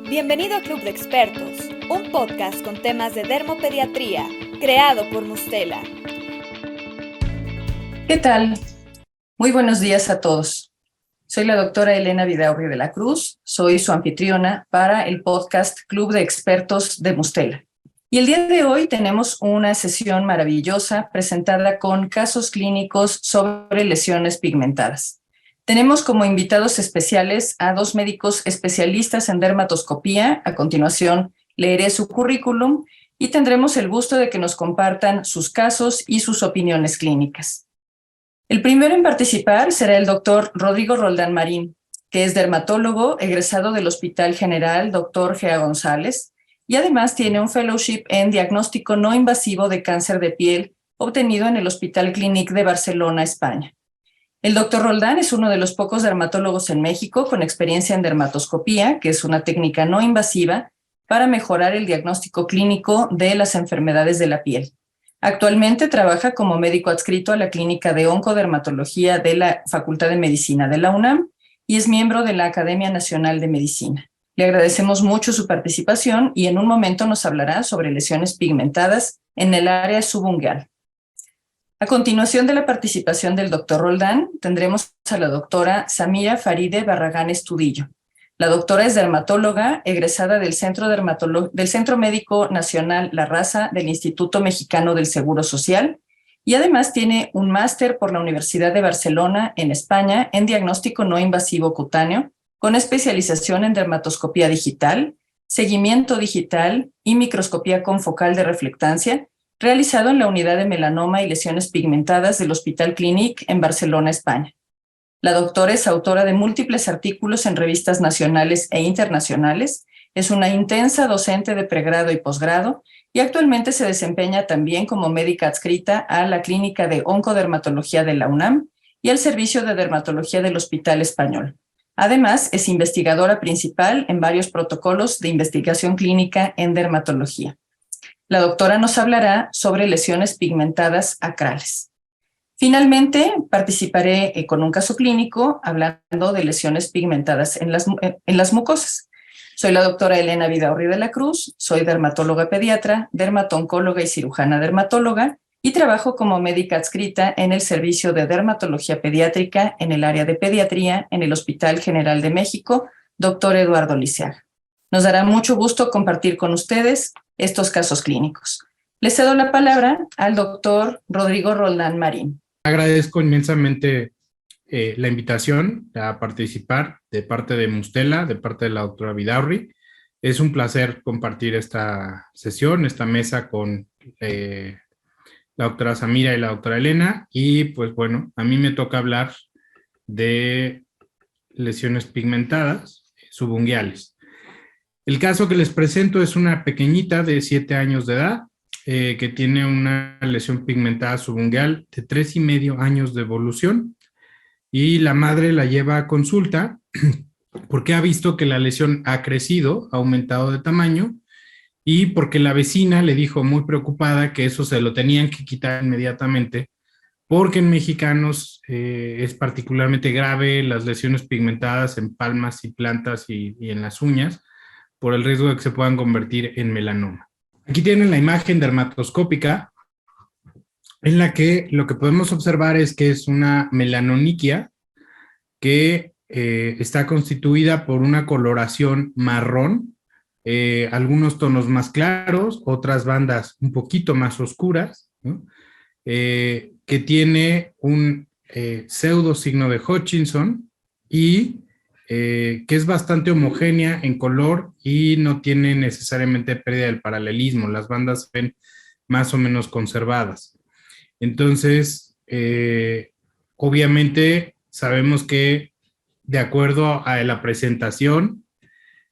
Bienvenido a Club de Expertos, un podcast con temas de dermopediatría, creado por Mustela. ¿Qué tal? Muy buenos días a todos. Soy la doctora Elena Vidaurri de la Cruz, soy su anfitriona para el podcast Club de Expertos de Mustela. Y el día de hoy tenemos una sesión maravillosa presentada con casos clínicos sobre lesiones pigmentadas. Tenemos como invitados especiales a dos médicos especialistas en dermatoscopía. A continuación leeré su currículum y tendremos el gusto de que nos compartan sus casos y sus opiniones clínicas. El primero en participar será el doctor Rodrigo Roldán Marín, que es dermatólogo egresado del Hospital General Dr. Gea González y además tiene un fellowship en diagnóstico no invasivo de cáncer de piel obtenido en el Hospital Clínic de Barcelona, España. El doctor Roldán es uno de los pocos dermatólogos en México con experiencia en dermatoscopía, que es una técnica no invasiva para mejorar el diagnóstico clínico de las enfermedades de la piel. Actualmente trabaja como médico adscrito a la Clínica de Oncodermatología de la Facultad de Medicina de la UNAM y es miembro de la Academia Nacional de Medicina. Le agradecemos mucho su participación y en un momento nos hablará sobre lesiones pigmentadas en el área subungual. A continuación de la participación del doctor Roldán, tendremos a la doctora Samira Faride Barragán Estudillo. La doctora es dermatóloga, egresada del Centro Médico Nacional La Raza del Instituto Mexicano del Seguro Social y además tiene un máster por la Universidad de Barcelona en España en diagnóstico no invasivo cutáneo con especialización en dermatoscopía digital, seguimiento digital y microscopía confocal de reflectancia, realizado en la Unidad de Melanoma y Lesiones Pigmentadas del Hospital Clínic en Barcelona, España. La doctora es autora de múltiples artículos en revistas nacionales e internacionales, es una intensa docente de pregrado y posgrado y actualmente se desempeña también como médica adscrita a la Clínica de Oncodermatología de la UNAM y al Servicio de Dermatología del Hospital Español. Además, es investigadora principal en varios protocolos de investigación clínica en dermatología. La doctora nos hablará sobre lesiones pigmentadas acrales. Finalmente, participaré con un caso clínico hablando de lesiones pigmentadas en las mucosas. Soy la doctora Elena Vidaurri de la Cruz, soy dermatóloga pediatra, dermatoncóloga y cirujana dermatóloga y trabajo como médica adscrita en el Servicio de Dermatología Pediátrica en el área de pediatría en el Hospital General de México, Dr. Eduardo Lisiaga. Nos dará mucho gusto compartir con ustedes estos casos clínicos. Le cedo la palabra al doctor Rodrigo Roldán Marín. Agradezco inmensamente la invitación a participar de parte de Mustela, de parte de la doctora Vidaurri. Es un placer compartir esta sesión, esta mesa con la doctora Samira y la doctora Elena. Y pues bueno, a mí me toca hablar de lesiones pigmentadas subunguales. El caso que les presento es una pequeñita de 7 años de edad que tiene una lesión pigmentada subungual de 3,5 años de evolución y la madre la lleva a consulta porque ha visto que la lesión ha crecido, ha aumentado de tamaño y porque la vecina le dijo muy preocupada que eso se lo tenían que quitar inmediatamente porque en mexicanos es particularmente grave las lesiones pigmentadas en palmas y plantas y en las uñas por el riesgo de que se puedan convertir en melanoma. Aquí tienen la imagen dermatoscópica en la que lo que podemos observar es que es una melanoniquia que está constituida por una coloración marrón, algunos tonos más claros, otras bandas un poquito más oscuras, ¿no? Que tiene un pseudo signo de Hutchinson y que es bastante homogénea en color y no tiene necesariamente pérdida del paralelismo, las bandas se ven más o menos conservadas. Entonces, obviamente sabemos que de acuerdo a la presentación,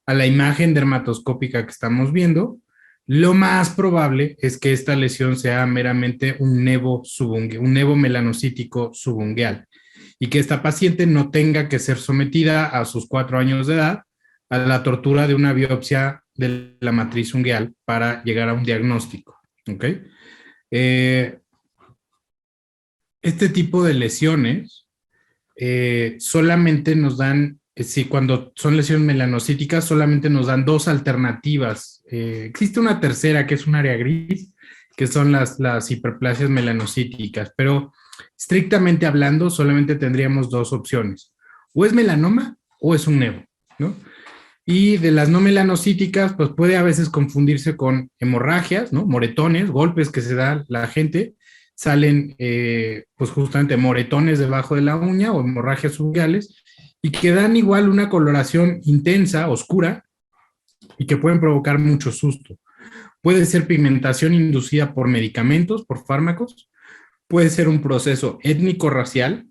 a la imagen dermatoscópica que estamos viendo, lo más probable es que esta lesión sea meramente un nevo melanocítico subungual y que esta paciente no tenga que ser sometida a sus 4 años de edad a la tortura de una biopsia de la matriz ungueal para llegar a un diagnóstico. ¿Okay? Este tipo de lesiones solamente nos dan si cuando son lesiones melanocíticas solamente nos dan dos alternativas. Existe una tercera que es un área gris, que son las hiperplasias melanocíticas, pero estrictamente hablando solamente tendríamos dos opciones. O es melanoma o es un nevo, ¿no? Y de las no melanocíticas, pues puede a veces confundirse con hemorragias, ¿no? Moretones, golpes que se da la gente, salen pues justamente moretones debajo de la uña o hemorragias unguiales y que dan igual una coloración intensa, oscura y que pueden provocar mucho susto. Puede ser pigmentación inducida por medicamentos, por fármacos, puede ser un proceso étnico-racial,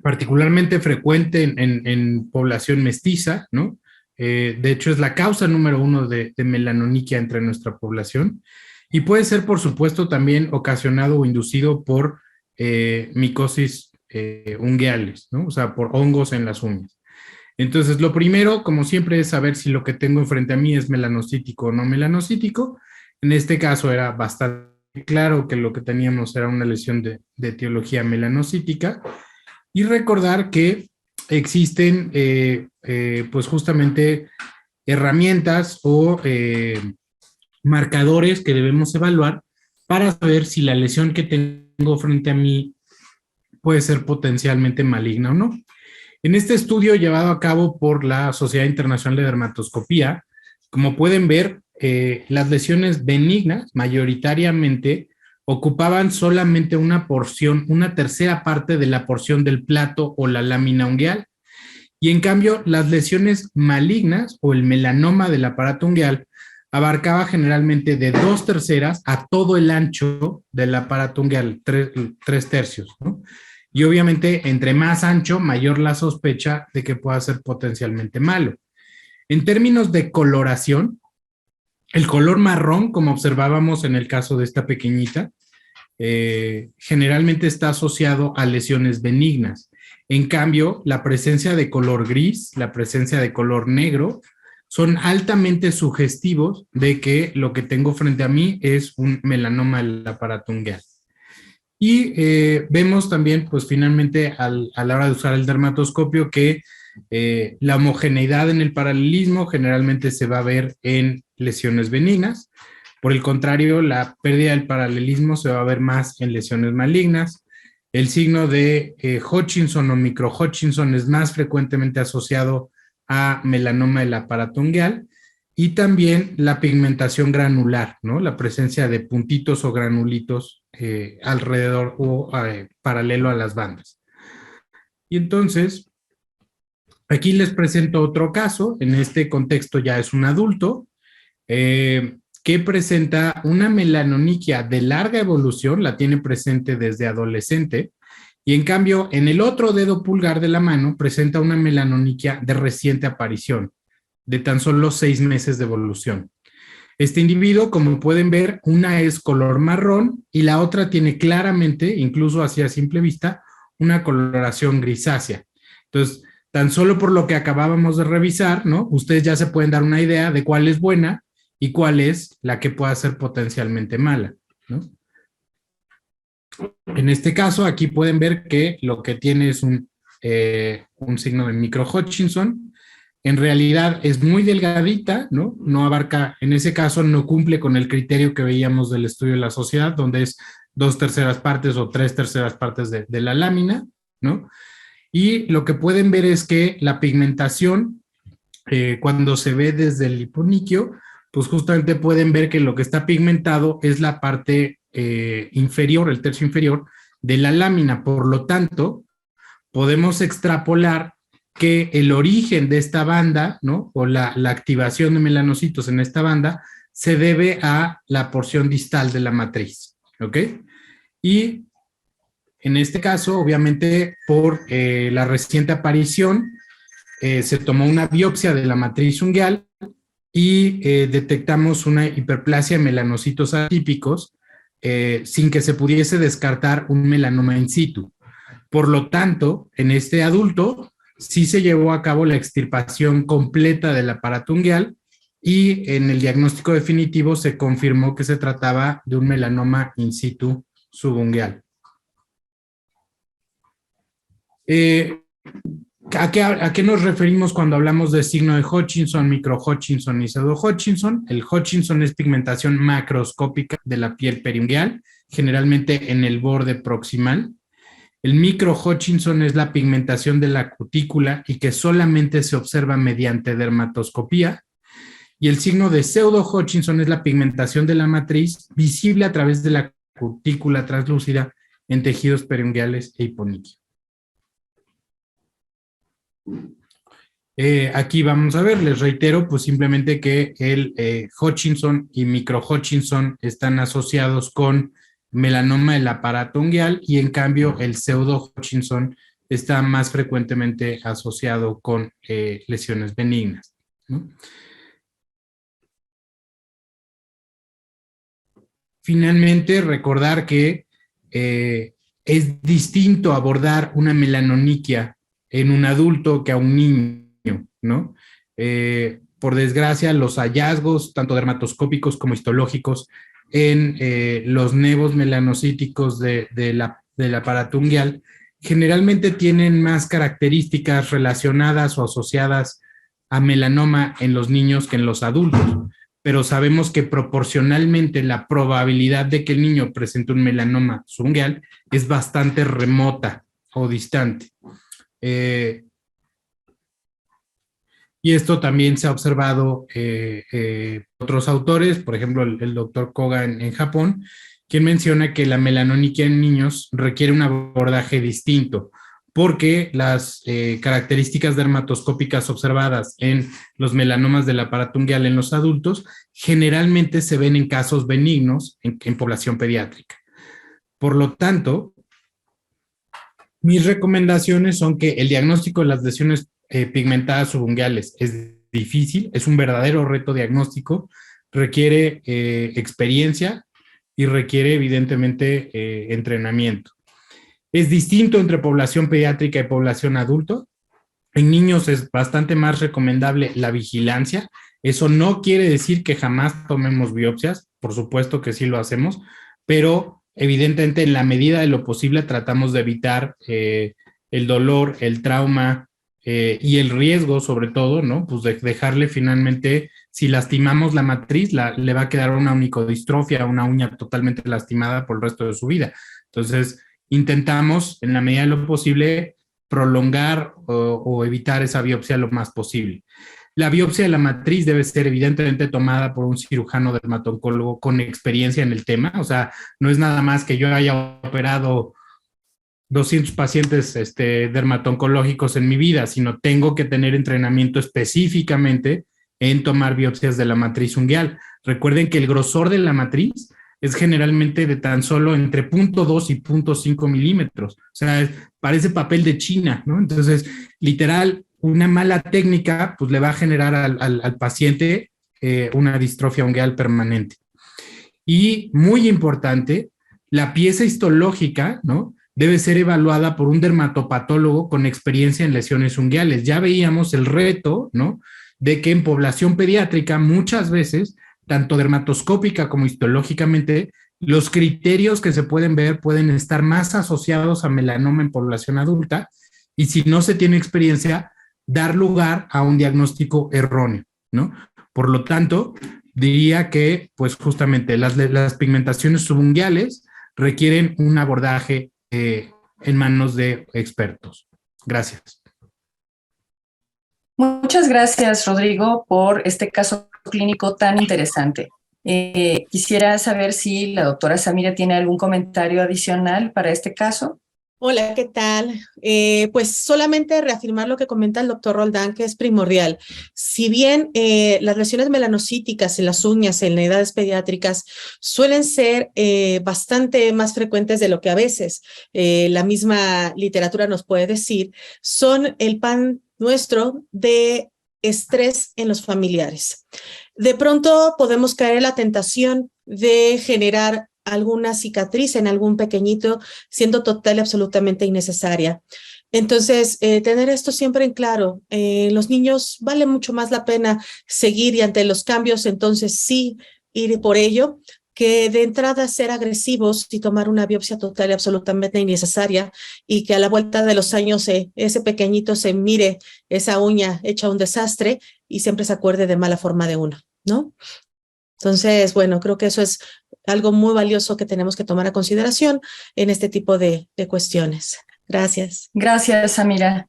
particularmente frecuente en población mestiza, ¿no? De hecho, es la causa número 1 de melanoniquia entre nuestra población y puede ser, por supuesto, también ocasionado o inducido por micosis ungueales, ¿no? O sea, por hongos en las uñas. Entonces, lo primero, como siempre, es saber si lo que tengo enfrente a mí es melanocítico o no melanocítico. En este caso era bastante claro que lo que teníamos era una lesión de etiología melanocítica y recordar que existen pues justamente herramientas o marcadores que debemos evaluar para saber si la lesión que tengo frente a mí puede ser potencialmente maligna o no. En este estudio llevado a cabo por la Sociedad Internacional de Dermatoscopía, como pueden ver, las lesiones benignas mayoritariamente ocupaban solamente una porción, una tercera parte de la porción del plato o la lámina ungueal. Y en cambio, las lesiones malignas o el melanoma del aparato ungueal abarcaba generalmente de 2/3 a todo el ancho del aparato ungueal, 3/3, ¿no? Y obviamente, entre más ancho, mayor la sospecha de que pueda ser potencialmente malo. En términos de coloración, el color marrón, como observábamos en el caso de esta pequeñita, generalmente está asociado a lesiones benignas. En cambio, la presencia de color gris, la presencia de color negro, son altamente sugestivos de que lo que tengo frente a mí es un melanoma del aparato ungueal. Y vemos también, pues finalmente, a la hora de usar el dermatoscopio, que la homogeneidad en el paralelismo generalmente se va a ver en lesiones benignas. Por el contrario, la pérdida del paralelismo se va a ver más en lesiones malignas. El signo de Hutchinson o micro-Hutchinson es más frecuentemente asociado a melanoma del aparato ungueal y también la pigmentación granular, ¿no? La presencia de puntitos o granulitos alrededor o paralelo a las bandas. Y entonces, aquí les presento otro caso. En este contexto ya es un adulto que presenta una melanoniquia de larga evolución, la tiene presente desde adolescente, y en cambio, en el otro dedo pulgar de la mano presenta una melanoniquia de reciente aparición, de tan solo 6 meses de evolución. Este individuo, como pueden ver, una es color marrón y la otra tiene claramente, incluso así a simple vista, una coloración grisácea. Entonces, tan solo por lo que acabábamos de revisar, ¿no? Ustedes ya se pueden dar una idea de cuál es buena y cuál es la que pueda ser potencialmente mala, ¿no? En este caso, aquí pueden ver que lo que tiene es un signo de micro-Hutchinson. En realidad es muy delgadita, ¿no? No abarca, en ese caso no cumple con el criterio que veíamos del estudio de la sociedad, donde es 2/3 partes o 3/3 partes de la lámina, ¿no? Y lo que pueden ver es que la pigmentación, cuando se ve desde el hiponiquio, pues justamente pueden ver que lo que está pigmentado es la parte inferior, el tercio inferior de la lámina. Por lo tanto, podemos extrapolar que el origen de esta banda, ¿no? O la activación de melanocitos en esta banda se debe a la porción distal de la matriz, ¿ok? Y en este caso, obviamente, por la reciente aparición, se tomó una biopsia de la matriz ungueal y detectamos una hiperplasia de melanocitos atípicos sin que se pudiese descartar un melanoma in situ. Por lo tanto, en este adulto sí se llevó a cabo la extirpación completa del aparato ungueal y en el diagnóstico definitivo se confirmó que se trataba de un melanoma in situ subungueal. ¿A qué nos referimos cuando hablamos de signo de Hutchinson, micro-Hutchinson y pseudo-Hutchinson? El Hutchinson es pigmentación macroscópica de la piel periungual, generalmente en el borde proximal. El micro-Hutchinson es la pigmentación de la cutícula y que solamente se observa mediante dermatoscopía. Y el signo de pseudo-Hutchinson es la pigmentación de la matriz visible a través de la cutícula translúcida en tejidos periunguales e hiponiquio. Aquí vamos a ver, les reitero, pues simplemente que el Hutchinson y micro-Hutchinson están asociados con melanoma del aparato ungueal y en cambio el pseudo-Hutchinson está más frecuentemente asociado con lesiones benignas, ¿no? Finalmente, recordar que es distinto abordar una melanoniquia en un adulto que a un niño, ¿no? Por desgracia, los hallazgos, tanto dermatoscópicos como histológicos, en los nevos melanocíticos del aparato ungueal, generalmente tienen más características relacionadas o asociadas a melanoma en los niños que en los adultos, pero sabemos que proporcionalmente la probabilidad de que el niño presente un melanoma ungueal es bastante remota o distante. Y esto también se ha observado otros autores, por ejemplo, el doctor Koga en Japón, quien menciona que la melanoniquia en niños requiere un abordaje distinto, porque las características dermatoscópicas observadas en los melanomas del aparato ungueal en los adultos generalmente se ven en casos benignos en población pediátrica. Por lo tanto, mis recomendaciones son que el diagnóstico de las lesiones pigmentadas subungueales es difícil, es un verdadero reto diagnóstico, requiere experiencia y requiere evidentemente entrenamiento. Es distinto entre población pediátrica y población adulto. En niños es bastante más recomendable la vigilancia. Eso no quiere decir que jamás tomemos biopsias, por supuesto que sí lo hacemos, pero evidentemente en la medida de lo posible tratamos de evitar el dolor, el trauma y el riesgo sobre todo, ¿no? Pues de dejarle finalmente, si lastimamos la matriz, le va a quedar una onicodistrofia, una uña totalmente lastimada por el resto de su vida. Entonces, intentamos en la medida de lo posible prolongar o evitar esa biopsia lo más posible. La biopsia de la matriz debe ser evidentemente tomada por un cirujano dermatooncólogo con experiencia en el tema, o sea, no es nada más que yo haya operado 200 pacientes dermatoncológicos en mi vida, sino tengo que tener entrenamiento específicamente en tomar biopsias de la matriz ungueal. Recuerden que el grosor de la matriz es generalmente de tan solo entre 0.2 y 0.5 milímetros. O sea, parece papel de China, ¿no? Entonces, literal, una mala técnica pues le va a generar al paciente una distrofia ungueal permanente. Y muy importante, la pieza histológica, ¿no? Debe ser evaluada por un dermatopatólogo con experiencia en lesiones ungueales. Ya veíamos el reto, ¿no? De que en población pediátrica muchas veces, tanto dermatoscópica como histológicamente, los criterios que se pueden ver pueden estar más asociados a melanoma en población adulta y si no se tiene experiencia, dar lugar a un diagnóstico erróneo, ¿no? Por lo tanto, diría que, pues justamente, las pigmentaciones subungueales requieren un abordaje en manos de expertos. Gracias. Muchas gracias, Rodrigo, por este caso clínico tan interesante. Quisiera saber si la doctora Samira tiene algún comentario adicional para este caso. Hola, ¿qué tal? Pues solamente reafirmar lo que comenta el doctor Roldán, que es primordial. Si bien las lesiones melanocíticas en las uñas en edades pediátricas suelen ser bastante más frecuentes de lo que a veces la misma literatura nos puede decir, son el pan nuestro de estrés en los familiares. De pronto podemos caer en la tentación de generar alguna cicatriz en algún pequeñito, siendo total y absolutamente innecesaria. Entonces, tener esto siempre en claro, los niños vale mucho más la pena seguir y ante los cambios, entonces sí ir por ello, que de entrada ser agresivos y tomar una biopsia total y absolutamente innecesaria, y que a la vuelta de los años ese pequeñito se mire esa uña hecha un desastre y siempre se acuerde de mala forma de uno, ¿no? Entonces, bueno, creo que eso es algo muy valioso que tenemos que tomar a consideración en este tipo de cuestiones. Gracias. Gracias, Samira.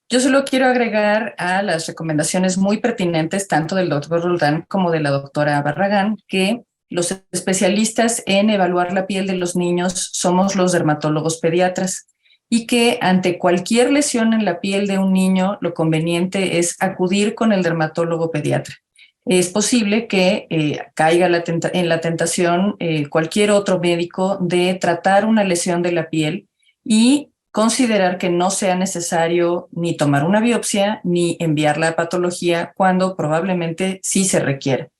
Yo solo quiero agregar a las recomendaciones muy pertinentes, tanto del doctor Roldán como de la doctora Barragán, que los especialistas en evaluar la piel de los niños somos los dermatólogos pediatras y que ante cualquier lesión en la piel de un niño, lo conveniente es acudir con el dermatólogo pediatra. Es posible que caiga en la tentación cualquier otro médico de tratar una lesión de la piel y considerar que no sea necesario ni tomar una biopsia ni enviarla a patología cuando probablemente sí se requiere.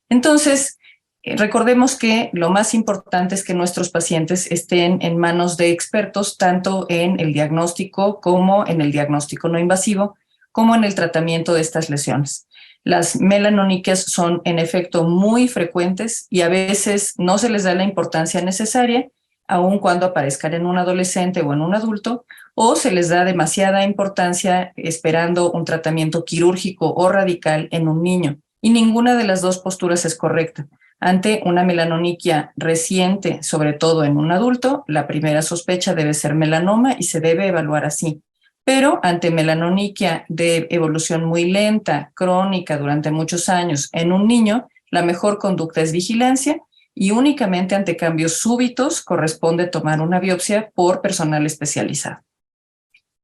Entonces, recordemos que lo más importante es que nuestros pacientes estén en manos de expertos, tanto en el diagnóstico como en el diagnóstico no invasivo, como en el tratamiento de estas lesiones. Las melanoniquias son en efecto muy frecuentes y a veces no se les da la importancia necesaria, aun cuando aparezcan en un adolescente o en un adulto, o se les da demasiada importancia esperando un tratamiento quirúrgico o radical en un niño. Y ninguna de las dos posturas es correcta. Ante una melanoniquia reciente, sobre todo en un adulto, la primera sospecha debe ser melanoma y se debe evaluar así. Pero ante melanoniquia de evolución muy lenta, crónica durante muchos años en un niño, la mejor conducta es vigilancia y únicamente ante cambios súbitos corresponde tomar una biopsia por personal especializado.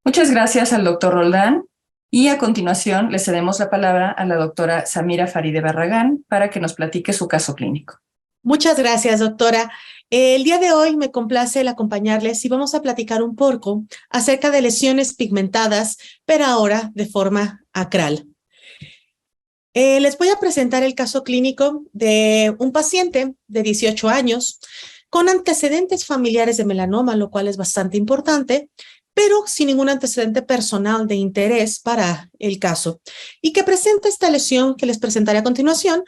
Muchas gracias al doctor Roldán. Y a continuación le cedemos la palabra a la doctora Samira Faride Barragán para que nos platique su caso clínico. Muchas gracias, doctora. El día de hoy me complace el acompañarles y vamos a platicar un poco acerca de lesiones pigmentadas, pero ahora de forma acral. Les voy a presentar el caso clínico de un paciente de 18 años con antecedentes familiares de melanoma, lo cual es bastante importante, pero sin ningún antecedente personal de interés para el caso, y que presenta esta lesión que les presentaré a continuación,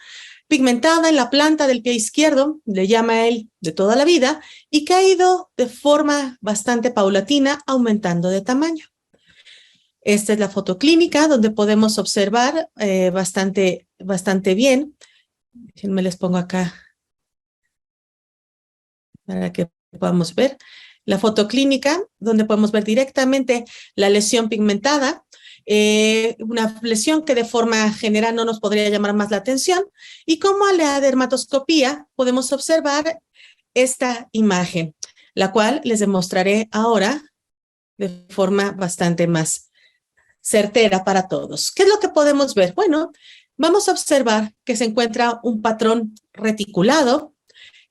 pigmentada en la planta del pie izquierdo, le llama él de toda la vida, y que ha ido de forma bastante paulatina aumentando de tamaño. Esta es la foto clínica donde podemos observar bastante bien. Me les pongo acá para que podamos ver. La foto clínica, donde podemos ver directamente la lesión pigmentada, una lesión que de forma general no nos podría llamar más la atención, y como a la dermatoscopía podemos observar esta imagen, la cual les demostraré ahora de forma bastante más certera para todos. ¿Qué es lo que podemos ver? Bueno, vamos a observar que se encuentra un patrón reticulado,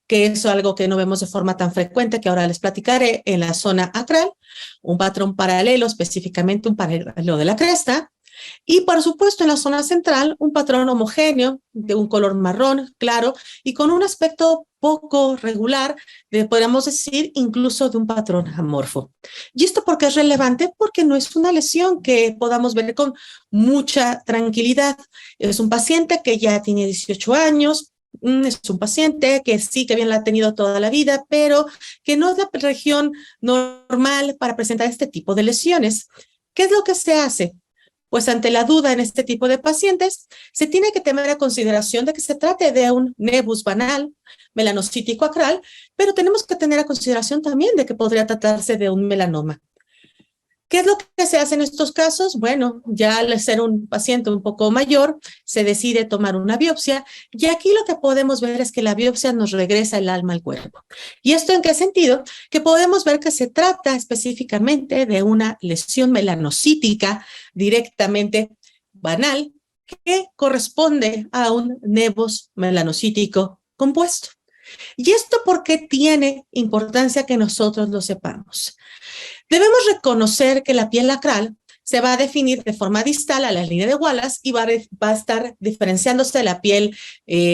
que es algo que no vemos de forma tan frecuente, que ahora les platicaré, en la zona acral, un patrón paralelo, específicamente un paralelo de la cresta, y por supuesto en la zona central, un patrón homogéneo de un color marrón claro y con un aspecto poco regular, podríamos decir incluso de un patrón amorfo. ¿Y esto por qué es relevante? Porque no es una lesión que podamos ver con mucha tranquilidad. Es un paciente que ya tiene 18 años, es un paciente que sí, que bien la ha tenido toda la vida, pero que no es la región normal para presentar este tipo de lesiones. ¿Qué es lo que se hace? Pues ante la duda en este tipo de pacientes, se tiene que tener a consideración de que se trate de un nevus banal, melanocítico acral, pero tenemos que tener a consideración también de que podría tratarse de un melanoma. ¿Qué es lo que se hace en estos casos? Bueno, ya al ser un paciente un poco mayor, se decide tomar una biopsia y aquí lo que podemos ver es que la biopsia nos regresa el alma al cuerpo. ¿Y esto en qué sentido? Que podemos ver que se trata específicamente de una lesión melanocítica directamente banal que corresponde a un nevus melanocítico compuesto. ¿Y esto por qué tiene importancia que nosotros lo sepamos? Debemos reconocer que la piel acral se va a definir de forma distal a la línea de Wallace y va a estar diferenciándose de la piel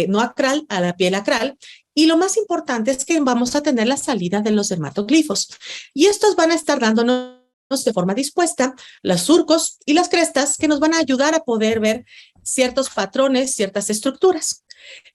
no acral a la piel acral. Y lo más importante es que vamos a tener la salida de los dermatoglifos. Y estos van a estar dándonos de forma dispuesta los surcos y las crestas que nos van a ayudar a poder ver ciertos patrones, ciertas estructuras.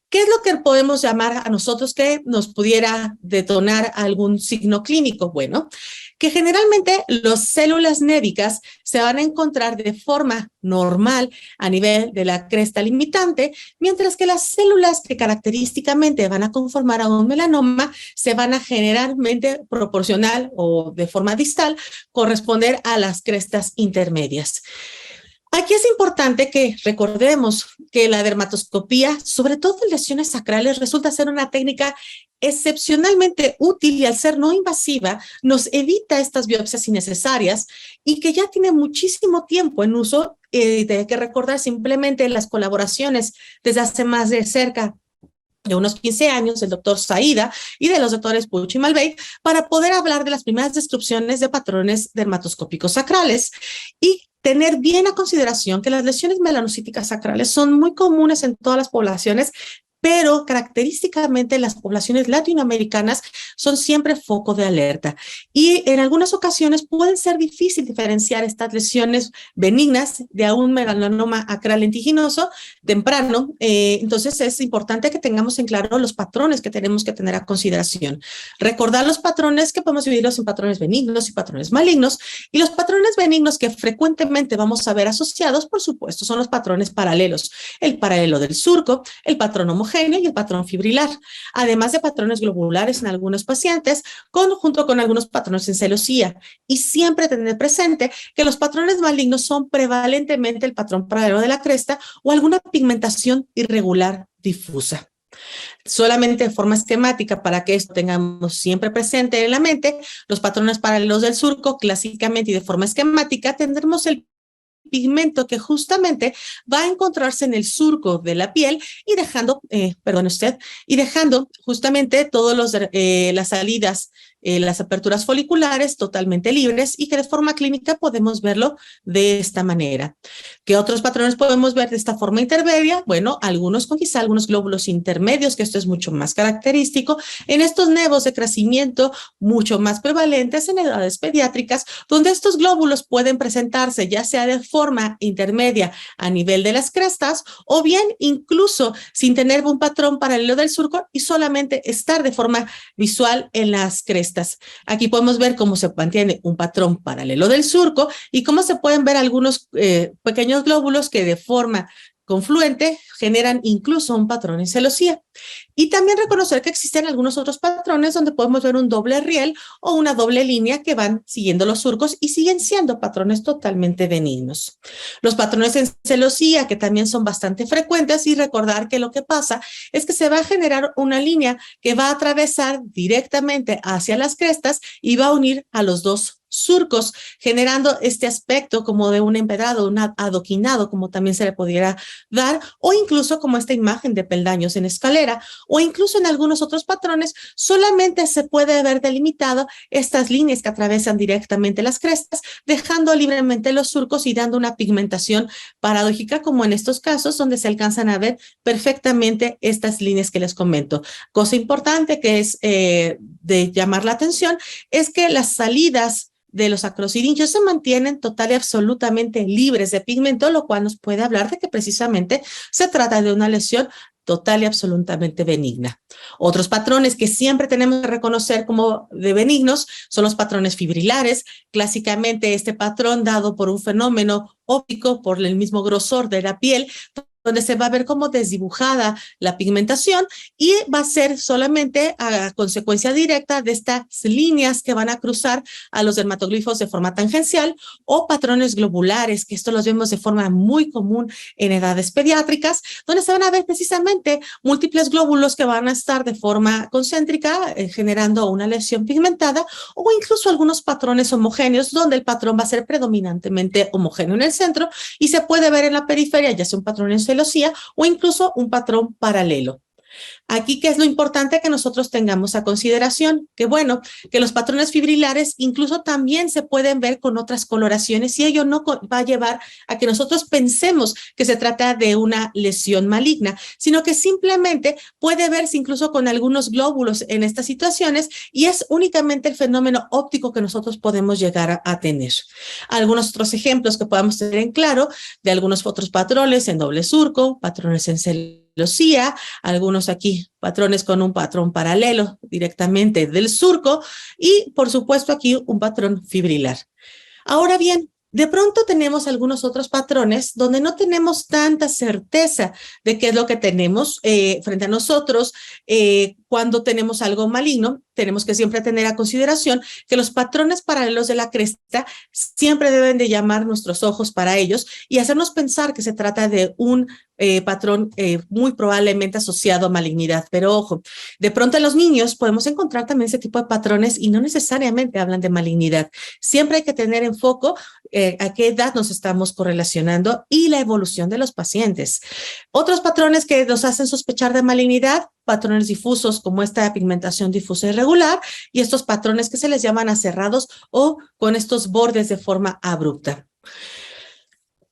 ¿Qué es lo que podemos llamar a nosotros que nos pudiera detonar algún signo clínico? Bueno, que generalmente las células nédicas se van a encontrar de forma normal a nivel de la cresta limitante, mientras que las células que característicamente van a conformar a un melanoma se van a generalmente proporcional o de forma distal corresponder a las crestas intermedias. Aquí es importante que recordemos que la dermatoscopía, sobre todo en lesiones sacrales, resulta ser una técnica excepcionalmente útil y al ser no invasiva nos evita estas biopsias innecesarias y que ya tiene muchísimo tiempo en uso. Hay que recordar simplemente las colaboraciones desde hace más de cerca de unos 15 años, del doctor Saida y de los doctores Puch y Malvey, para poder hablar de las primeras descripciones de patrones dermatoscópicos sacrales y tener bien a consideración que las lesiones melanocíticas sacrales son muy comunes en todas las poblaciones, pero característicamente las poblaciones latinoamericanas son siempre foco de alerta. Y en algunas ocasiones pueden ser difícil diferenciar estas lesiones benignas de un melanoma acral lentiginoso temprano. Entonces es importante que tengamos en claro los patrones que tenemos que tener a consideración. Recordar los patrones que podemos dividirlos en patrones benignos y patrones malignos. Y los patrones benignos que frecuentemente vamos a ver asociados, por supuesto, son los patrones paralelos. El paralelo del surco, el patrón homogéneo y el patrón fibrilar, además de patrones globulares en algunos pacientes, junto con algunos patrones en celosía. Y siempre tener presente que los patrones malignos son prevalentemente el patrón paralelo de la cresta o alguna pigmentación irregular difusa. Solamente de forma esquemática, para que esto tengamos siempre presente en la mente, los patrones paralelos del surco, clásicamente y de forma esquemática, tendremos el pigmento que justamente va a encontrarse en el surco de la piel y dejando, dejando justamente todas las salidas, las aperturas foliculares totalmente libres y que de forma clínica podemos verlo de esta manera. ¿Qué otros patrones podemos ver de esta forma intermedia? Bueno, algunos con quizá algunos glóbulos intermedios, que esto es mucho más característico, en estos nevos de crecimiento mucho más prevalentes en edades pediátricas, donde estos glóbulos pueden presentarse ya sea de forma intermedia a nivel de las crestas o bien incluso sin tener un patrón paralelo del surco y solamente estar de forma visual en las crestas. Aquí podemos ver cómo se mantiene un patrón paralelo del surco y cómo se pueden ver algunos pequeños glóbulos que de forma confluente generan incluso un patrón en celosía. Y también reconocer que existen algunos otros patrones donde podemos ver un doble riel o una doble línea que van siguiendo los surcos y siguen siendo patrones totalmente benignos. Los patrones en celosía, que también son bastante frecuentes, y recordar que lo que pasa es que se va a generar una línea que va a atravesar directamente hacia las crestas y va a unir a los dos surcos, generando este aspecto como de un empedrado, un adoquinado, como también se le pudiera dar, o incluso como esta imagen de peldaños en escalera, o incluso en algunos otros patrones solamente se puede ver delimitado estas líneas que atravesan directamente las crestas, dejando libremente los surcos y dando una pigmentación paradójica, como en estos casos donde se alcanzan a ver perfectamente estas líneas que les comento. Cosa importante que es de llamar la atención es que las salidas de los acrosiringios se mantienen total y absolutamente libres de pigmento, lo cual nos puede hablar de que precisamente se trata de una lesión total y absolutamente benigna. Otros patrones que siempre tenemos que reconocer como de benignos son los patrones fibrilares. Clásicamente este patrón dado por un fenómeno óptico, por el mismo grosor de la piel, donde se va a ver como desdibujada la pigmentación y va a ser solamente a consecuencia directa de estas líneas que van a cruzar a los dermatoglifos de forma tangencial o patrones globulares, que esto los vemos de forma muy común en edades pediátricas, donde se van a ver precisamente múltiples glóbulos que van a estar de forma concéntrica generando una lesión pigmentada o incluso algunos patrones homogéneos donde el patrón va a ser predominantemente homogéneo en el centro y se puede ver en la periferia ya sea un patrón en celosía o incluso un patrón paralelo. Aquí, ¿qué es lo importante que nosotros tengamos a consideración? Que bueno, que los patrones fibrilares incluso también se pueden ver con otras coloraciones y ello no va a llevar a que nosotros pensemos que se trata de una lesión maligna, sino que simplemente puede verse incluso con algunos glóbulos en estas situaciones y es únicamente el fenómeno óptico que nosotros podemos llegar a tener. Algunos otros ejemplos que podamos tener en claro de algunos otros patrones en doble surco, patrones en celosía, celosía, algunos aquí patrones con un patrón paralelo directamente del surco y por supuesto aquí un patrón fibrilar. Ahora bien, de pronto tenemos algunos otros patrones donde no tenemos tanta certeza de qué es lo que tenemos frente a nosotros. Cuando tenemos algo maligno, tenemos que siempre tener a consideración que los patrones paralelos de la cresta siempre deben de llamar nuestros ojos para ellos y hacernos pensar que se trata de un patrón muy probablemente asociado a malignidad. Pero ojo, de pronto en los niños podemos encontrar también ese tipo de patrones y no necesariamente hablan de malignidad. Siempre hay que tener en foco a qué edad nos estamos correlacionando y la evolución de los pacientes. Otros patrones que nos hacen sospechar de malignidad, patrones difusos como esta pigmentación difusa irregular y estos patrones que se les llaman aserrados o con estos bordes de forma abrupta.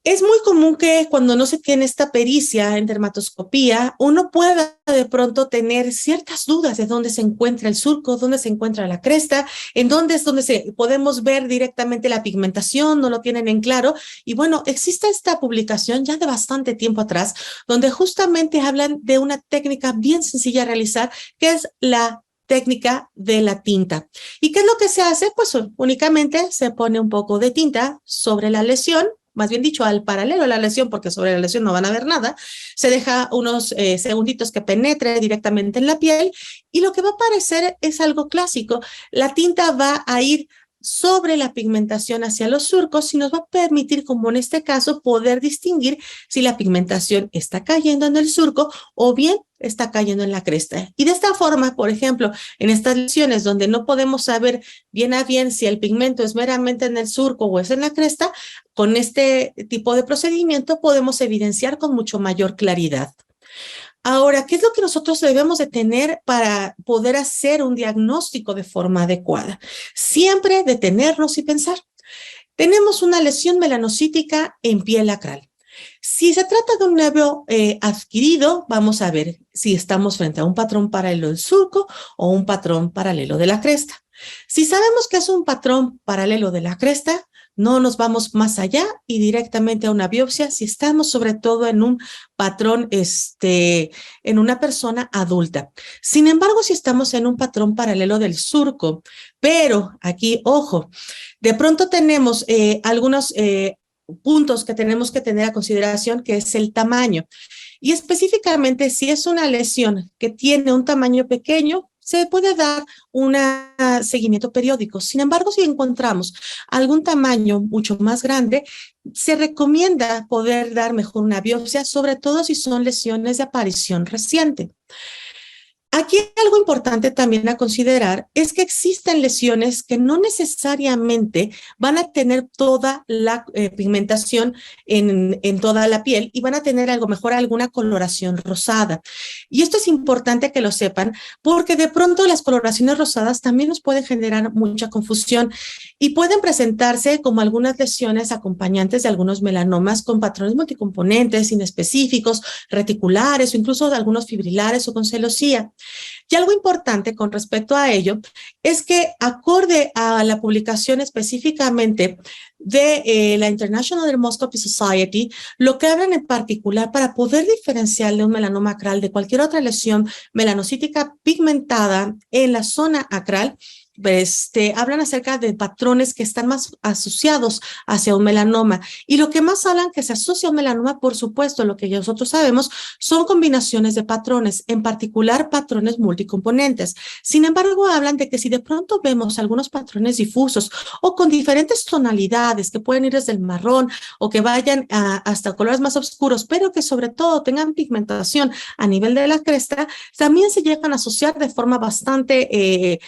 Es muy común que cuando no se tiene esta pericia en dermatoscopía, uno pueda de pronto tener ciertas dudas de dónde se encuentra el surco, dónde se encuentra la cresta, en dónde es donde podemos ver directamente la pigmentación, no lo tienen en claro. Y bueno, existe esta publicación ya de bastante tiempo atrás, donde justamente hablan de una técnica bien sencilla de realizar, que es la técnica de la tinta. ¿Y qué es lo que se hace? Pues únicamente se pone un poco de tinta sobre la lesión, más bien dicho, al paralelo a la lesión, porque sobre la lesión no van a ver nada, se deja unos segunditos que penetre directamente en la piel y lo que va a aparecer es algo clásico. La tinta va a ir sobre la pigmentación hacia los surcos y nos va a permitir, como en este caso, poder distinguir si la pigmentación está cayendo en el surco o bien está cayendo en la cresta. Y de esta forma, por ejemplo, en estas lesiones donde no podemos saber bien a bien si el pigmento es meramente en el surco o es en la cresta, con este tipo de procedimiento podemos evidenciar con mucho mayor claridad. Ahora, ¿qué es lo que nosotros debemos de tener para poder hacer un diagnóstico de forma adecuada? Siempre detenernos y pensar. Tenemos una lesión melanocítica en piel acral. Si se trata de un nervio adquirido, vamos a ver si estamos frente a un patrón paralelo del surco o un patrón paralelo de la cresta. Si sabemos que es un patrón paralelo de la cresta, no nos vamos más allá y directamente a una biopsia si estamos sobre todo en un patrón, en una persona adulta. Sin embargo, si estamos en un patrón paralelo del surco, pero aquí, ojo, de pronto tenemos algunos puntos que tenemos que tener a consideración, que es el tamaño. Y específicamente, si es una lesión que tiene un tamaño pequeño, se puede dar un seguimiento periódico. Sin embargo, si encontramos algún tamaño mucho más grande, se recomienda poder dar mejor una biopsia, sobre todo si son lesiones de aparición reciente. Aquí algo importante también a considerar es que existen lesiones que no necesariamente van a tener toda la pigmentación en toda la piel y van a tener a lo mejor alguna coloración rosada. Y esto es importante que lo sepan porque de pronto las coloraciones rosadas también nos pueden generar mucha confusión y pueden presentarse como algunas lesiones acompañantes de algunos melanomas con patrones multicomponentes, inespecíficos, reticulares o incluso de algunos fibrilares o con celosía. Y algo importante con respecto a ello es que acorde a la publicación específicamente de la International Dermoscopy Society, lo que hablan en particular para poder diferenciar de un melanoma acral de cualquier otra lesión melanocítica pigmentada en la zona acral, hablan acerca de patrones que están más asociados hacia un melanoma. Y lo que más hablan que se asocia a un melanoma, por supuesto, lo que nosotros sabemos, son combinaciones de patrones, en particular patrones multicomponentes. Sin embargo, hablan de que si de pronto vemos algunos patrones difusos o con diferentes tonalidades que pueden ir desde el marrón o que vayan hasta colores más oscuros, pero que sobre todo tengan pigmentación a nivel de la cresta, también se llegan a asociar de forma bastante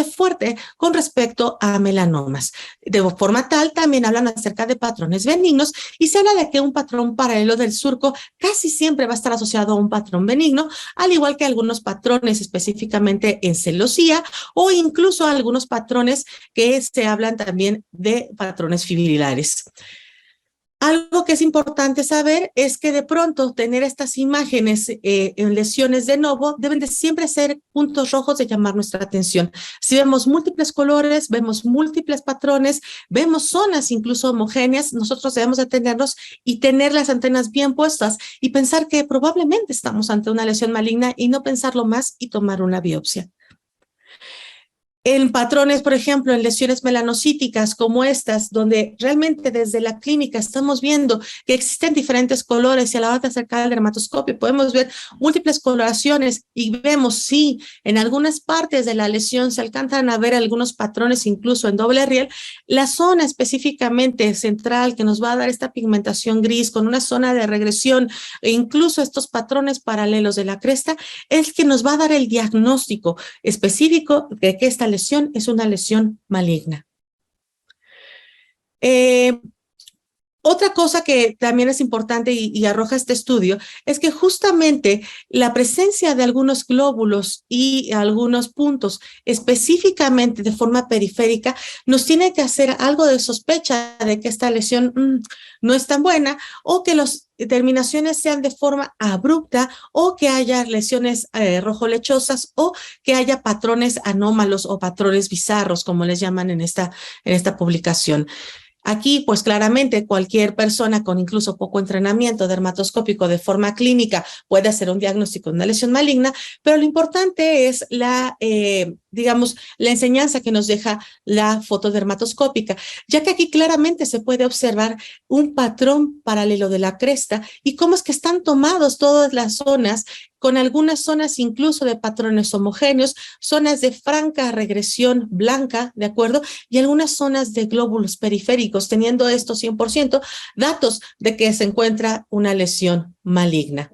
fuerte con respecto a melanomas. De forma tal, también hablan acerca de patrones benignos y se habla de que un patrón paralelo del surco casi siempre va a estar asociado a un patrón benigno, al igual que algunos patrones específicamente en celosía o incluso algunos patrones que se hablan también de patrones fibrilares. Algo que es importante saber es que de pronto tener estas imágenes en lesiones de novo deben de siempre ser puntos rojos de llamar nuestra atención. Si vemos múltiples colores, vemos múltiples patrones, vemos zonas incluso homogéneas, nosotros debemos detenernos y tener las antenas bien puestas y pensar que probablemente estamos ante una lesión maligna y no pensarlo más y tomar una biopsia. En patrones, por ejemplo, en lesiones melanocíticas como estas, donde realmente desde la clínica estamos viendo que existen diferentes colores y a la hora de acercar al dermatoscopio podemos ver múltiples coloraciones y vemos si en algunas partes de la lesión se alcanzan a ver algunos patrones incluso en doble riel, la zona específicamente central que nos va a dar esta pigmentación gris con una zona de regresión e incluso estos patrones paralelos de la cresta es que nos va a dar el diagnóstico específico de que esta lesión es una lesión maligna. Otra cosa que también es importante y arroja este estudio es que justamente la presencia de algunos glóbulos y algunos puntos específicamente de forma periférica nos tiene que hacer algo de sospecha de que esta lesión no es tan buena o que las terminaciones sean de forma abrupta o que haya lesiones rojo-lechosas o que haya patrones anómalos o patrones bizarros, como les llaman en esta publicación. Aquí, pues claramente cualquier persona con incluso poco entrenamiento dermatoscópico de forma clínica puede hacer un diagnóstico de una lesión maligna, pero lo importante es la enseñanza que nos deja la fotodermatoscópica, ya que aquí claramente se puede observar un patrón paralelo de la cresta y cómo es que están tomados todas las zonas, con algunas zonas incluso de patrones homogéneos, zonas de franca regresión blanca, ¿de acuerdo? Y algunas zonas de glóbulos periféricos, teniendo esto 100% datos de que se encuentra una lesión maligna.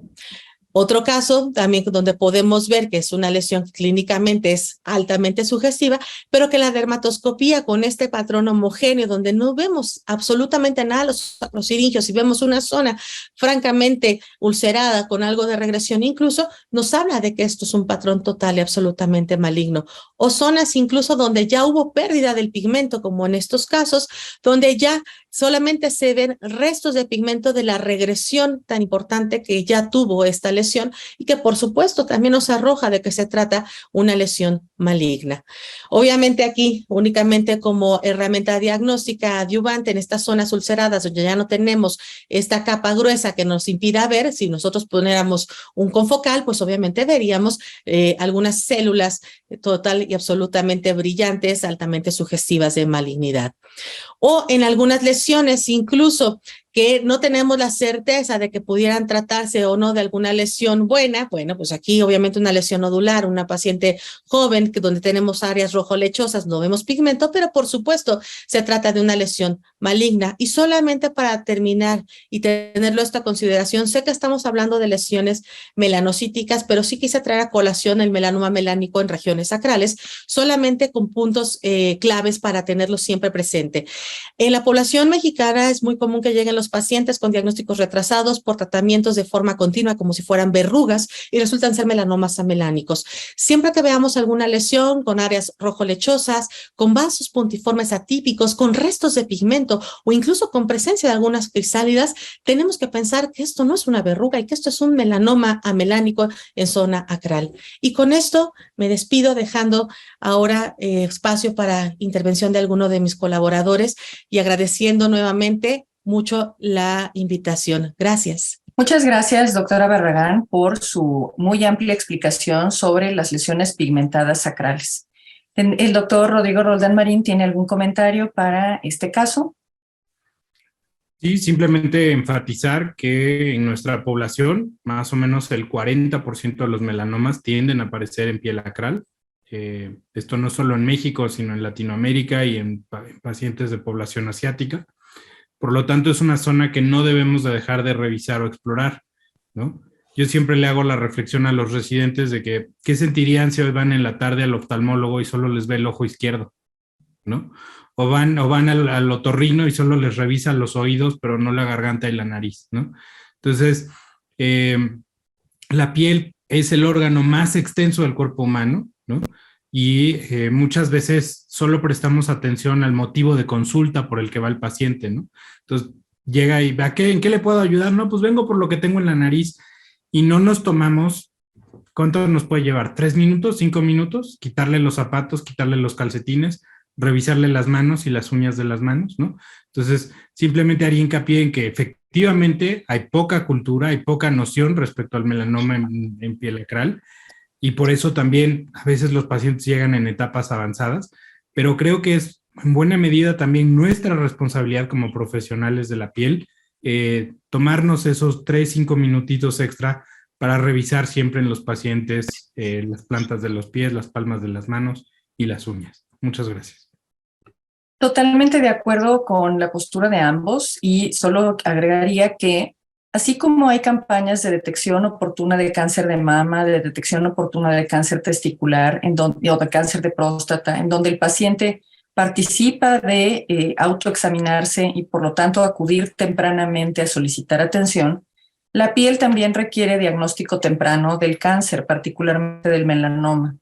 Otro caso también donde podemos ver que es una lesión que clínicamente es altamente sugestiva, pero que la dermatoscopía con este patrón homogéneo donde no vemos absolutamente nada los sacrosiringios y vemos una zona francamente ulcerada con algo de regresión incluso, nos habla de que esto es un patrón total y absolutamente maligno. O zonas incluso donde ya hubo pérdida del pigmento, como en estos casos, donde ya solamente se ven restos de pigmento de la regresión tan importante que ya tuvo esta lesión y que por supuesto también nos arroja de que se trata una lesión maligna. Obviamente aquí únicamente como herramienta diagnóstica adyuvante en estas zonas ulceradas donde ya no tenemos esta capa gruesa que nos impida ver, si nosotros poniéramos un confocal, pues obviamente veríamos algunas células total y absolutamente brillantes, altamente sugestivas de malignidad. O en algunas lesiones incluso que no tenemos la certeza de que pudieran tratarse o no de alguna lesión buena, bueno, pues aquí obviamente una lesión nodular, una paciente joven donde tenemos áreas rojo-lechosas, no vemos pigmento, pero por supuesto se trata de una lesión maligna. Y solamente para terminar y tenerlo esta consideración, sé que estamos hablando de lesiones melanocíticas, pero sí quise traer a colación el melanoma melánico en regiones sacrales, solamente con puntos claves para tenerlo siempre presente. En la población mexicana es muy común que lleguen los pacientes con diagnósticos retrasados por tratamientos de forma continua como si fueran verrugas y resultan ser melanomas amelánicos. Siempre que veamos alguna lesión con áreas rojo-lechosas, con vasos puntiformes atípicos, con restos de pigmento o incluso con presencia de algunas crisálidas, tenemos que pensar que esto no es una verruga y que esto es un melanoma amelánico en zona acral. Y con esto me despido dejando ahora espacio para intervención de alguno de mis colaboradores y agradeciendo nuevamente mucho la invitación. Gracias. Muchas gracias, doctora Barragán, por su muy amplia explicación sobre las lesiones pigmentadas sacrales. ¿El doctor Rodrigo Roldán Marín tiene algún comentario para este caso? Sí, simplemente enfatizar que en nuestra población, más o menos el 40% de los melanomas tienden a aparecer en piel acral. Esto no solo en México, sino en Latinoamérica y en pacientes de población asiática. Por lo tanto, es una zona que no debemos de dejar de revisar o explorar, ¿no? Yo siempre le hago la reflexión a los residentes de que, ¿qué sentirían si hoy van en la tarde al oftalmólogo y solo les ve el ojo izquierdo, ¿no? O van al otorrino y solo les revisa los oídos, pero no la garganta y la nariz, ¿no? Entonces, la piel es el órgano más extenso del cuerpo humano, ¿no? Y muchas veces solo prestamos atención al motivo de consulta por el que va el paciente, ¿no? Entonces, llega y ¿en qué le puedo ayudar? No, pues vengo por lo que tengo en la nariz, y no nos tomamos, ¿cuánto nos puede llevar? ¿3 minutos? ¿5 minutos? Quitarle los zapatos, quitarle los calcetines, revisarle las manos y las uñas de las manos, ¿no? Entonces, simplemente haría hincapié en que efectivamente hay poca cultura, hay poca noción respecto al melanoma en piel acral, y por eso también a veces los pacientes llegan en etapas avanzadas, pero creo que es en buena medida también nuestra responsabilidad como profesionales de la piel tomarnos esos 3-5 minutitos extra para revisar siempre en los pacientes las plantas de los pies, las palmas de las manos y las uñas. Muchas gracias. Totalmente de acuerdo con la postura de ambos, y solo agregaría que así como hay campañas de detección oportuna de cáncer de mama, de detección oportuna de cáncer testicular o de cáncer de próstata, en donde el paciente participa de autoexaminarse y por lo tanto acudir tempranamente a solicitar atención, la piel también requiere diagnóstico temprano del cáncer, particularmente del melanoma.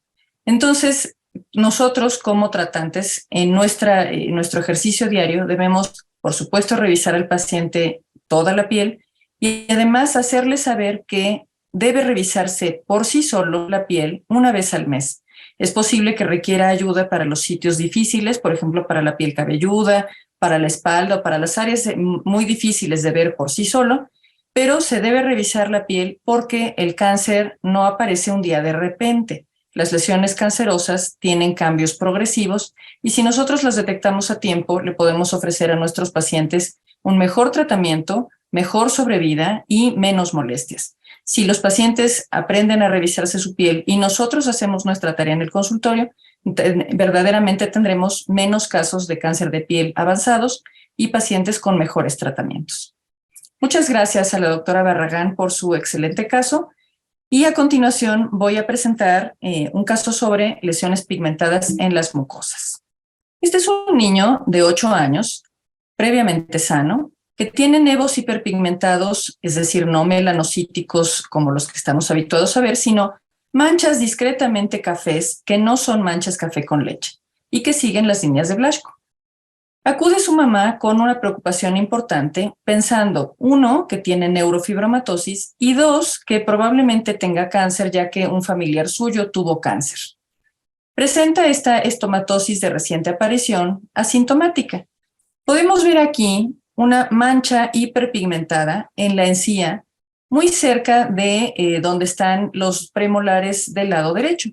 Entonces, nosotros como tratantes en nuestro ejercicio diario debemos, por supuesto, revisar al paciente toda la piel y además hacerle saber que debe revisarse por sí solo la piel una vez al mes. Es posible que requiera ayuda para los sitios difíciles, por ejemplo, para la piel cabelluda, para la espalda o para las áreas muy difíciles de ver por sí solo, pero se debe revisar la piel porque el cáncer no aparece un día de repente. Las lesiones cancerosas tienen cambios progresivos y si nosotros las detectamos a tiempo, le podemos ofrecer a nuestros pacientes un mejor tratamiento, mejor sobrevida y menos molestias. Si los pacientes aprenden a revisarse su piel y nosotros hacemos nuestra tarea en el consultorio, verdaderamente tendremos menos casos de cáncer de piel avanzados y pacientes con mejores tratamientos. Muchas gracias a la doctora Barragán por su excelente caso. Y a continuación voy a presentar un caso sobre lesiones pigmentadas en las mucosas. Este es un niño de 8 años, previamente sano, que tiene nevos hiperpigmentados, es decir, no melanocíticos como los que estamos habituados a ver, sino manchas discretamente cafés que no son manchas café con leche y que siguen las líneas de Blaschko. Acude su mamá con una preocupación importante, pensando, 1, que tiene neurofibromatosis y 2, que probablemente tenga cáncer ya que un familiar suyo tuvo cáncer. Presenta esta estomatosis de reciente aparición asintomática. Podemos ver aquí una mancha hiperpigmentada en la encía, muy cerca de donde están los premolares del lado derecho.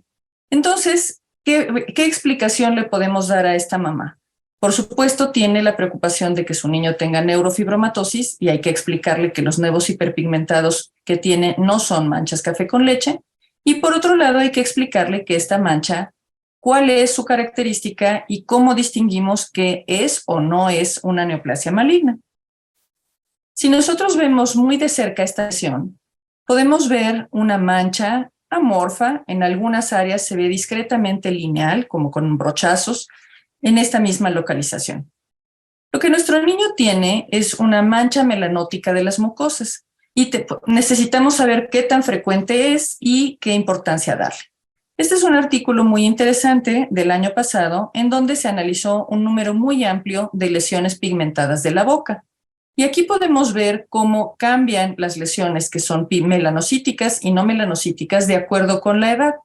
Entonces, ¿qué explicación le podemos dar a esta mamá? Por supuesto, tiene la preocupación de que su niño tenga neurofibromatosis y hay que explicarle que los nevos hiperpigmentados que tiene no son manchas café con leche. Y por otro lado, hay que explicarle que esta mancha, cuál es su característica y cómo distinguimos que es o no es una neoplasia maligna. Si nosotros vemos muy de cerca esta lesión, podemos ver una mancha amorfa, en algunas áreas se ve discretamente lineal, como con brochazos, en esta misma localización. Lo que nuestro niño tiene es una mancha melanótica de las mucosas y necesitamos saber qué tan frecuente es y qué importancia darle. Este es un artículo muy interesante del año pasado en donde se analizó un número muy amplio de lesiones pigmentadas de la boca. Y aquí podemos ver cómo cambian las lesiones que son melanocíticas y no melanocíticas de acuerdo con la edad.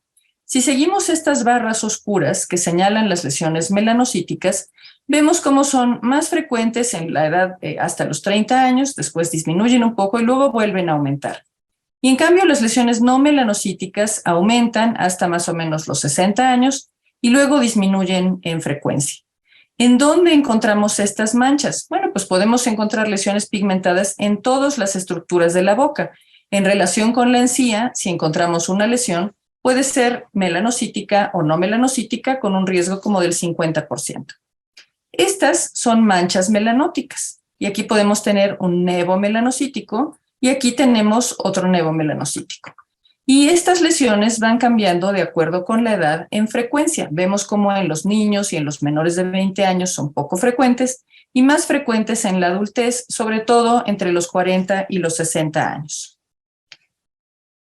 Si seguimos estas barras oscuras que señalan las lesiones melanocíticas, vemos cómo son más frecuentes en la edad hasta los 30 años, después disminuyen un poco y luego vuelven a aumentar. Y en cambio, las lesiones no melanocíticas aumentan hasta más o menos los 60 años y luego disminuyen en frecuencia. ¿En dónde encontramos estas manchas? Bueno, pues podemos encontrar lesiones pigmentadas en todas las estructuras de la boca. En relación con la encía, si encontramos una lesión, puede ser melanocítica o no melanocítica con un riesgo como del 50%. Estas son manchas melanóticas y aquí podemos tener un nevo melanocítico y aquí tenemos otro nevo melanocítico. Y estas lesiones van cambiando de acuerdo con la edad en frecuencia. Vemos como en los niños y en los menores de 20 años son poco frecuentes y más frecuentes en la adultez, sobre todo entre los 40 y los 60 años.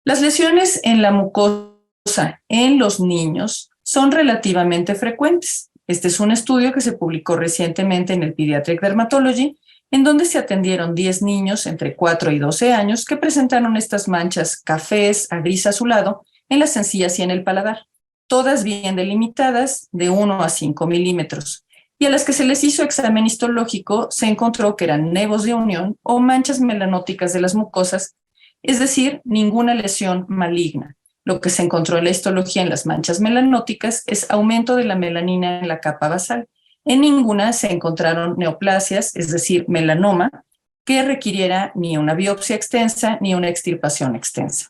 Las lesiones en la mucosa en los niños son relativamente frecuentes. Este es un estudio que se publicó recientemente en el Pediatric Dermatology, en donde se atendieron 10 niños entre 4 y 12 años que presentaron estas manchas cafés a gris azulado en las encías y en el paladar, todas bien delimitadas de 1 a 5 milímetros, y a las que se les hizo examen histológico se encontró que eran nevos de unión o manchas melanóticas de las mucosas, es decir, ninguna lesión maligna. Lo que se encontró en la histología en las manchas melanóticas es aumento de la melanina en la capa basal. En ninguna se encontraron neoplasias, es decir, melanoma, que requiriera ni una biopsia extensa ni una extirpación extensa.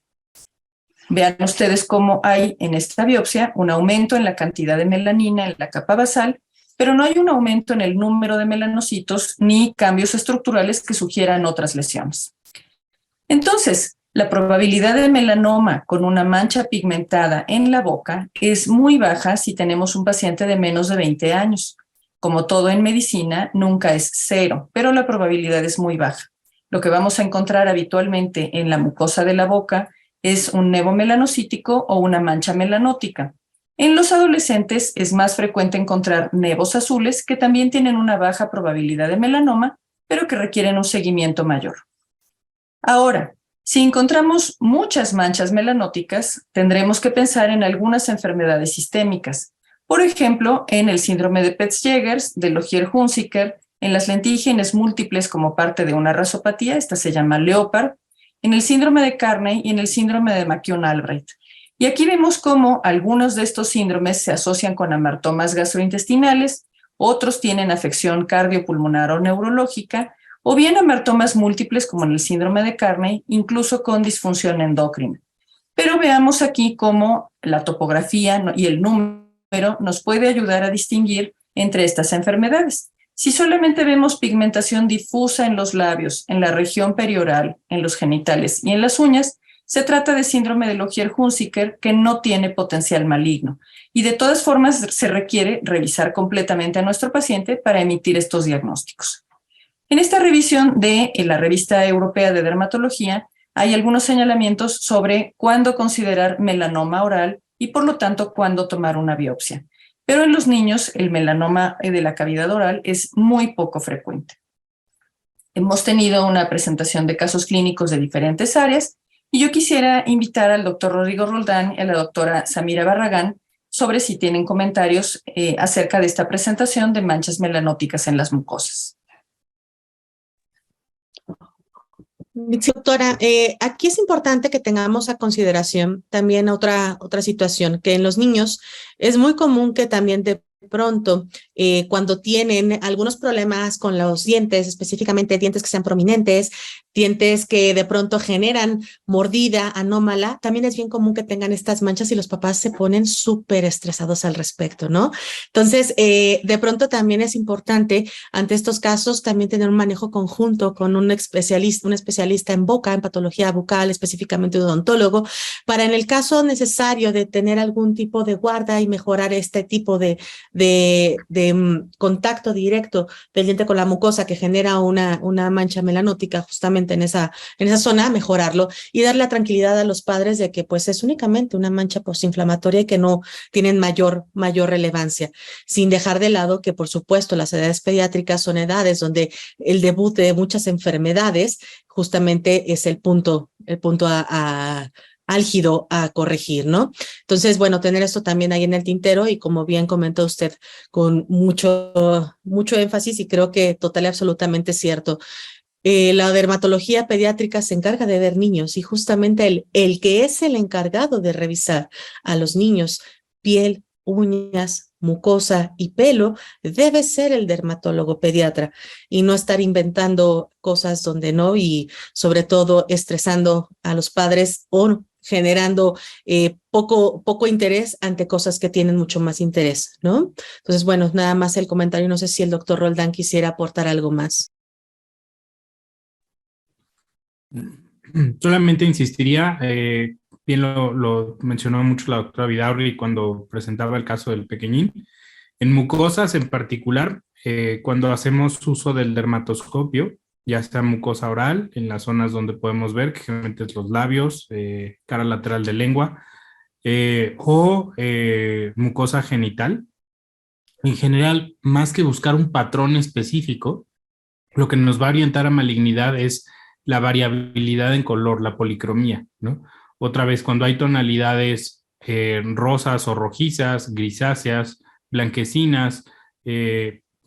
Vean ustedes cómo hay en esta biopsia un aumento en la cantidad de melanina en la capa basal, pero no hay un aumento en el número de melanocitos ni cambios estructurales que sugieran otras lesiones. Entonces, la probabilidad de melanoma con una mancha pigmentada en la boca es muy baja si tenemos un paciente de menos de 20 años. Como todo en medicina, nunca es 0, pero la probabilidad es muy baja. Lo que vamos a encontrar habitualmente en la mucosa de la boca es un nevo melanocítico o una mancha melanótica. En los adolescentes es más frecuente encontrar nevos azules que también tienen una baja probabilidad de melanoma, pero que requieren un seguimiento mayor. Ahora, si encontramos muchas manchas melanóticas, tendremos que pensar en algunas enfermedades sistémicas. Por ejemplo, en el síndrome de Peutz-Jeghers, de Logier-Hunziker, en las lentígenes múltiples como parte de una razopatía, esta se llama Leopard, en el síndrome de Carney y en el síndrome de McCune-Albright. Y aquí vemos cómo algunos de estos síndromes se asocian con amartomas gastrointestinales, otros tienen afección cardiopulmonar o neurológica, o bien amartomas múltiples como en el síndrome de Carney, incluso con disfunción endocrina. Pero veamos aquí cómo la topografía y el número nos puede ayudar a distinguir entre estas enfermedades. Si solamente vemos pigmentación difusa en los labios, en la región perioral, en los genitales y en las uñas, se trata de síndrome de Logier-Hunziker que no tiene potencial maligno. Y de todas formas se requiere revisar completamente a nuestro paciente para emitir estos diagnósticos. En esta revisión de la Revista Europea de Dermatología hay algunos señalamientos sobre cuándo considerar melanoma oral y por lo tanto cuándo tomar una biopsia. Pero en los niños el melanoma de la cavidad oral es muy poco frecuente. Hemos tenido una presentación de casos clínicos de diferentes áreas y yo quisiera invitar al doctor Rodrigo Roldán y a la doctora Samira Barragán sobre si tienen comentarios acerca de esta presentación de manchas melanóticas en las mucosas. Sí, doctora, aquí es importante que tengamos a consideración también otra situación, que en los niños es muy común que también de pronto cuando tienen algunos problemas con los dientes, específicamente dientes que sean prominentes, dientes que de pronto generan mordida anómala, también es bien común que tengan estas manchas y los papás se ponen súper estresados al respecto, ¿no? Entonces, de pronto también es importante ante estos casos también tener un manejo conjunto con un especialista en boca, en patología bucal, específicamente un odontólogo, para en el caso necesario de tener algún tipo de guarda y mejorar este tipo de contacto directo del diente con la mucosa que genera una mancha melanótica justamente en esa zona, mejorarlo y darle la tranquilidad a los padres de que pues es únicamente una mancha postinflamatoria y que no tienen mayor relevancia, sin dejar de lado que por supuesto las edades pediátricas son edades donde el debut de muchas enfermedades justamente es el punto álgido a corregir, ¿no? Entonces, bueno, tener esto también ahí en el tintero y como bien comentó usted con mucho énfasis y creo que total y absolutamente cierto. La dermatología pediátrica se encarga de ver niños y justamente el que es el encargado de revisar a los niños, piel, uñas, mucosa y pelo, debe ser el dermatólogo pediatra y no estar inventando cosas donde no y sobre todo estresando a los padres o generando poco interés ante cosas que tienen mucho más interés, ¿no? Entonces, bueno, nada más el comentario, no sé si el doctor Roldán quisiera aportar algo más. Solamente insistiría, bien lo mencionó mucho la doctora Vidaurri cuando presentaba el caso del pequeñín, en mucosas en particular, cuando hacemos uso del dermatoscopio, ya sea mucosa oral, en las zonas donde podemos ver, que generalmente es los labios, cara lateral de lengua, o mucosa genital, en general, más que buscar un patrón específico, lo que nos va a orientar a malignidad es la variabilidad en color, la policromía, ¿no? Otra vez, cuando hay tonalidades rosas o rojizas, grisáceas, blanquecinas,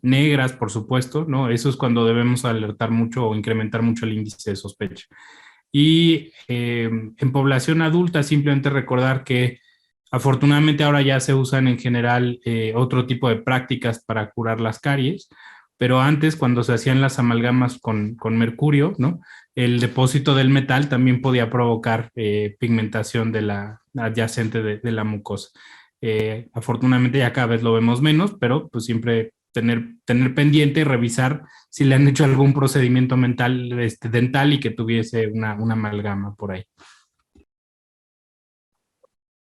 negras, por supuesto, ¿no? Eso es cuando debemos alertar mucho o incrementar mucho el índice de sospecha. Y en población adulta, simplemente recordar que afortunadamente ahora ya se usan en general otro tipo de prácticas para curar las caries, pero antes, cuando se hacían las amalgamas con mercurio, ¿no? El depósito del metal también podía provocar pigmentación de la adyacente de la mucosa. Afortunadamente ya cada vez lo vemos menos, pero pues siempre tener pendiente y revisar si le han hecho algún procedimiento dental y que tuviese una amalgama por ahí.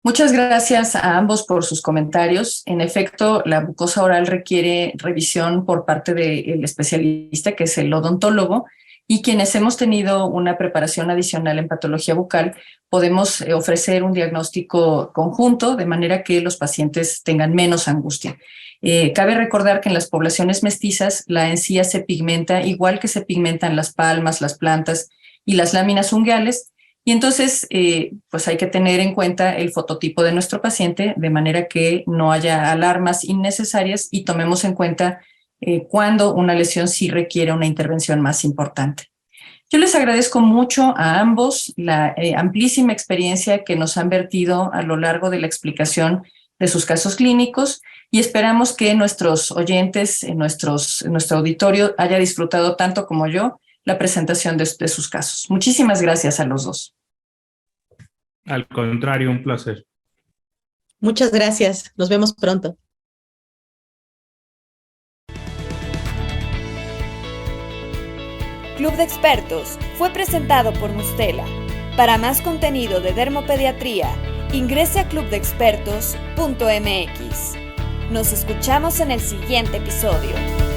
Muchas gracias a ambos por sus comentarios. En efecto, la mucosa oral requiere revisión por parte del especialista, que es el odontólogo, y quienes hemos tenido una preparación adicional en patología bucal, podemos ofrecer un diagnóstico conjunto de manera que los pacientes tengan menos angustia. Cabe recordar que en las poblaciones mestizas la encía se pigmenta igual que se pigmentan las palmas, las plantas y las láminas unguiales, y entonces pues hay que tener en cuenta el fototipo de nuestro paciente de manera que no haya alarmas innecesarias y tomemos en cuenta cuando una lesión sí requiere una intervención más importante. Yo les agradezco mucho a ambos la amplísima experiencia que nos han vertido a lo largo de la explicación de sus casos clínicos y esperamos que nuestros oyentes, nuestro auditorio haya disfrutado tanto como yo la presentación de sus casos. Muchísimas gracias a los dos. Al contrario, un placer. Muchas gracias. Nos vemos pronto. Club de Expertos fue presentado por Mustela. Para más contenido de dermopediatría, ingrese a clubdeexpertos.mx. Nos escuchamos en el siguiente episodio.